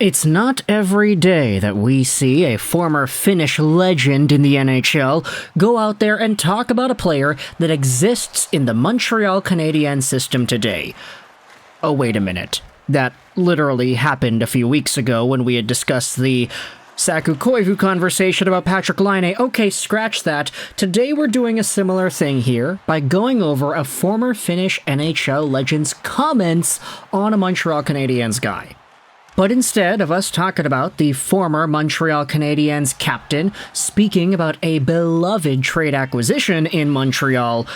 It's not every day that we see a former Finnish legend in the NHL go out there and talk about a player that exists in the Montreal Canadiens system today. Oh, wait a minute. That literally happened a few weeks ago when we had discussed the Saku Koivu conversation about Patrik Laine. Okay, scratch that. Today we're doing a similar thing here by going over a former Finnish NHL legend's comments on a Montreal Canadiens guy. But instead of us talking about the former Montreal Canadiens captain speaking about a beloved trade acquisition in Montreal,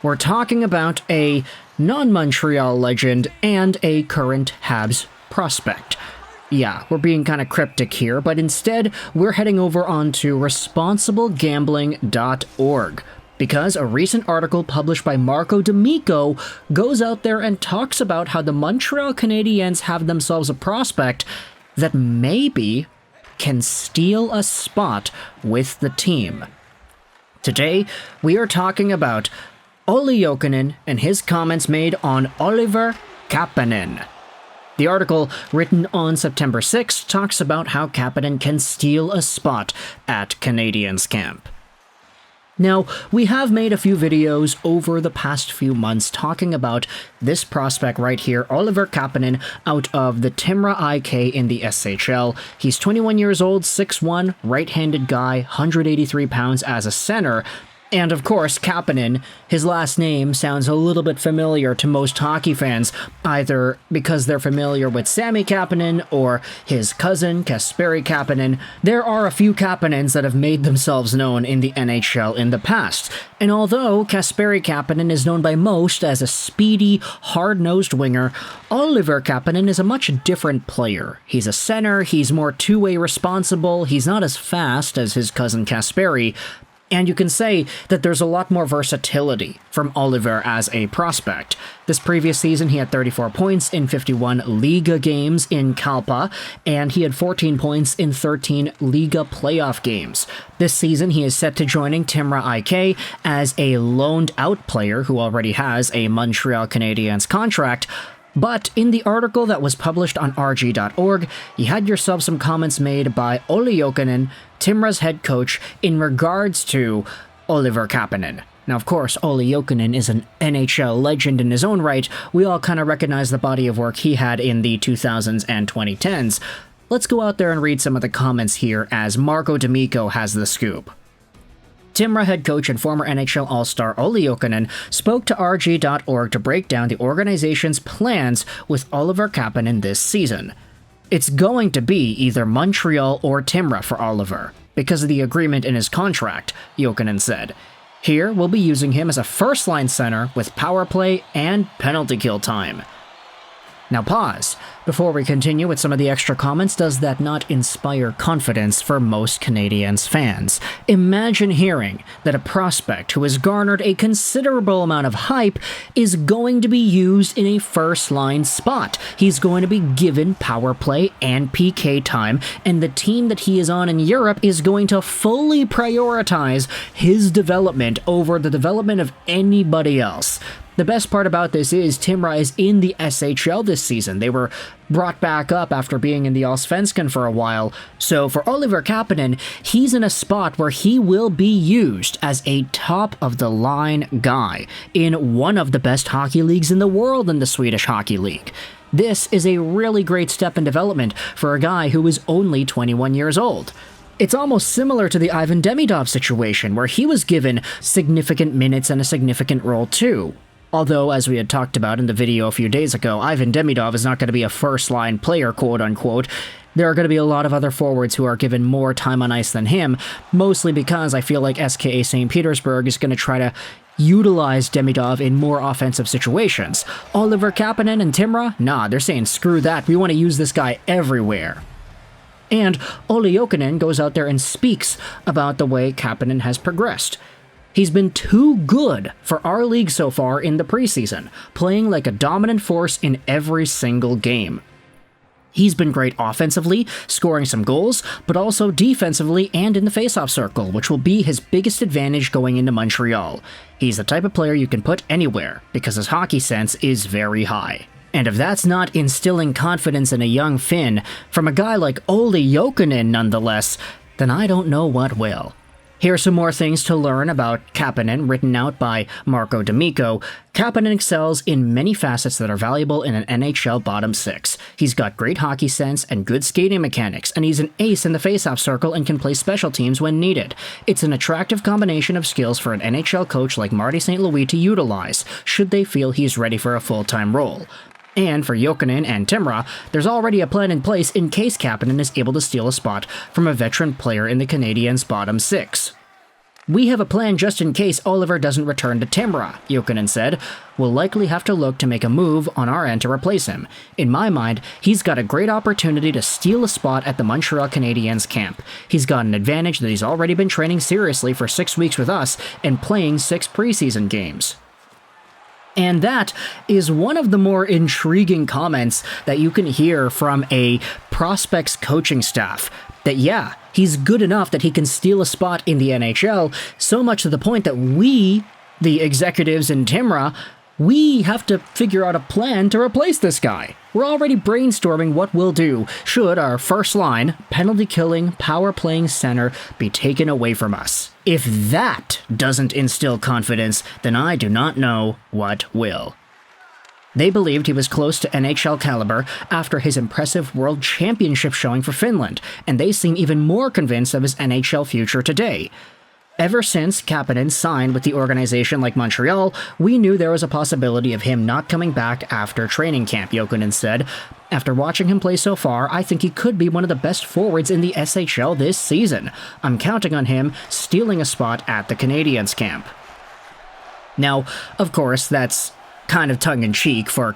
we're talking about a non-Montreal legend and a current Habs prospect. Yeah, we're being kind of cryptic here, but instead we're heading over onto responsiblegambling.org. Because a recent article published by Marco D'Amico goes out there and talks about how the Montreal Canadiens have themselves a prospect that maybe can steal a spot with the team. Today, we are talking about Olli Jokinen and his comments made on Oliver Kapanen. The article, written on September 6th, talks about how Kapanen can steal a spot at Canadiens camp. Now, we have made a few videos over the past few months talking about this prospect right here, Oliver Kapanen, out of the Timrå IK in the SHL. He's 21 years old, 6'1", right-handed guy, 183 pounds as a center. And of course, Kapanen, his last name sounds a little bit familiar to most hockey fans, either because they're familiar with Sami Kapanen or his cousin, Kasperi Kapanen. There are a few Kapanens that have made themselves known in the NHL in the past, and although Kasperi Kapanen is known by most as a speedy, hard-nosed winger, Oliver Kapanen is a much different player. He's a center, he's more two-way responsible, he's not as fast as his cousin Kasperi, and you can say that there's a lot more versatility from Oliver as a prospect. This previous season, he had 34 points in 51 Liga games in Kalpa, and he had 14 points in 13 Liga playoff games. This season, he is set to joining Timrå IK as a loaned-out player who already has a Montreal Canadiens contract. But in the article that was published on rg.org, you had yourself some comments made by Olli Jokinen, Timrå's head coach, in regards to Oliver Kapanen. Now, of course, Olli Jokinen is an NHL legend in his own right. We all kind of recognize the body of work he had in the 2000s and 2010s. Let's go out there and read some of the comments here as Marco D'Amico has the scoop. Timrå head coach and former NHL All-Star Olli Jokinen spoke to rg.org to break down the organization's plans with Oliver Kapanen this season. It's going to be either Montreal or Timrå for Oliver, because of the agreement in his contract, Jokinen said. Here, we'll be using him as a first-line center with power play and penalty kill time. Now pause. Before we continue with some of the extra comments, does that not inspire confidence for most Canadiens fans? Imagine hearing that a prospect who has garnered a considerable amount of hype is going to be used in a first-line spot. He's going to be given power play and PK time, and the team that he is on in Europe is going to fully prioritize his development over the development of anybody else. The best part about this is Timrå is in the SHL this season. They were brought back up after being in the Allsvenskan for a while. So for Oliver Kapanen, he's in a spot where he will be used as a top-of-the-line guy in one of the best hockey leagues in the world in the Swedish Hockey League. This is a really great step in development for a guy who is only 21 years old. It's almost similar to the Ivan Demidov situation, where he was given significant minutes and a significant role too. Although, as we had talked about in the video a few days ago, Ivan Demidov is not going to be a first-line player, quote-unquote. There are going to be a lot of other forwards who are given more time on ice than him, mostly because I feel like SKA St. Petersburg is going to try to utilize Demidov in more offensive situations. Oliver Kapanen and Timrå? Nah, they're saying screw that, we want to use this guy everywhere. And Olli Jokinen goes out there and speaks about the way Kapanen has progressed. He's been too good for our league so far in the preseason, playing like a dominant force in every single game. He's been great offensively, scoring some goals, but also defensively and in the faceoff circle, which will be his biggest advantage going into Montreal. He's the type of player you can put anywhere, because his hockey sense is very high. And if that's not instilling confidence in a young Finn, from a guy like Olli Jokinen nonetheless, then I don't know what will. Here are some more things to learn about Kapanen, written out by Marco D'Amico. Kapanen excels in many facets that are valuable in an NHL bottom six. He's got great hockey sense and good skating mechanics, and he's an ace in the faceoff circle and can play special teams when needed. It's an attractive combination of skills for an NHL coach like Marty St. Louis to utilize, should they feel he's ready for a full-time role. And for Jokinen and Timrå, there's already a plan in place in case Kapanen is able to steal a spot from a veteran player in the Canadiens' bottom six. We have a plan just in case Oliver doesn't return to Timrå, Jokinen said. We'll likely have to look to make a move on our end to replace him. In my mind, he's got a great opportunity to steal a spot at the Montreal Canadiens camp. He's got an advantage that he's already been training seriously for 6 weeks with us and playing 6 preseason games. And that is one of the more intriguing comments that you can hear from a prospects coaching staff. That yeah, he's good enough that he can steal a spot in the NHL, so much to the point that we, the executives in Timrå, we have to figure out a plan to replace this guy. We're already brainstorming what we'll do should our first line, penalty-killing, power-playing center be taken away from us. If that doesn't instill confidence, then I do not know what will. They believed he was close to NHL caliber after his impressive World Championship showing for Finland, and they seem even more convinced of his NHL future today. Ever since Kapanen signed with the organization like Montreal, we knew there was a possibility of him not coming back after training camp, Jokinen said. After watching him play so far, I think he could be one of the best forwards in the SHL this season. I'm counting on him stealing a spot at the Canadiens camp. Now, of course, that's kind of tongue-in-cheek for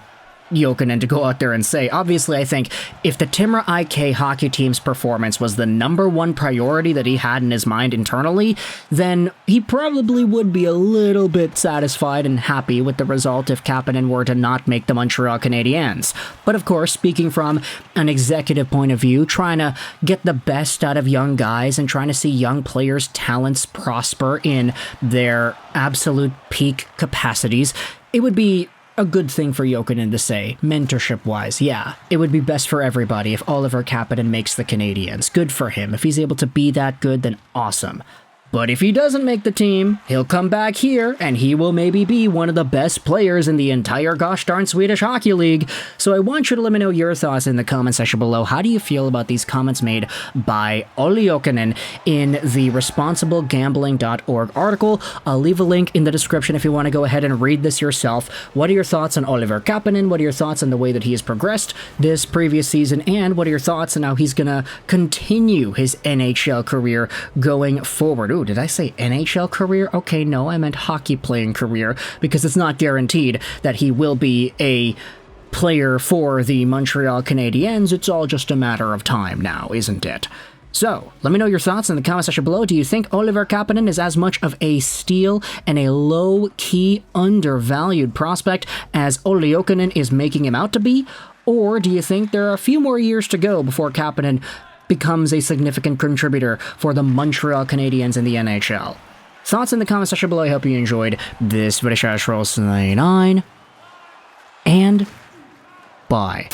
Jokinen to go out there and say. Obviously, I think if the Timrå IK hockey team's performance was the #1 priority that he had in his mind internally, then he probably would be a little bit satisfied and happy with the result if Kapanen were to not make the Montreal Canadiens. But of course, speaking from an executive point of view, trying to get the best out of young guys and trying to see young players' talents prosper in their absolute peak capacities, it would be a good thing for Jokinen to say, mentorship-wise, yeah. It would be best for everybody if Oliver Kapanen makes the Canadiens. Good for him. If he's able to be that good, then awesome. But if he doesn't make the team, he'll come back here, and he will maybe be one of the best players in the entire gosh darn Swedish Hockey League. So I want you to let me know your thoughts in the comment section below. How do you feel about these comments made by Olli Jokinen in the responsiblegambling.org article? I'll leave a link in the description if you want to go ahead and read this yourself. What are your thoughts on Oliver Kapanen? What are your thoughts on the way that he has progressed this previous season? And what are your thoughts on how he's going to continue his NHL career going forward? Ooh, did I say NHL career? Okay, no, I meant hockey playing career, because it's not guaranteed that he will be a player for the Montreal Canadiens. It's all just a matter of time now, isn't it? So, let me know your thoughts in the comment section below. Do you think Oliver Kapanen is as much of a steal and a low-key, undervalued prospect as Olli Jokinen is making him out to be? Or do you think there are a few more years to go before Kapanen becomes a significant contributor for the Montreal Canadiens in the NHL? Thoughts in the comment section below. I hope you enjoyed this video. And bye.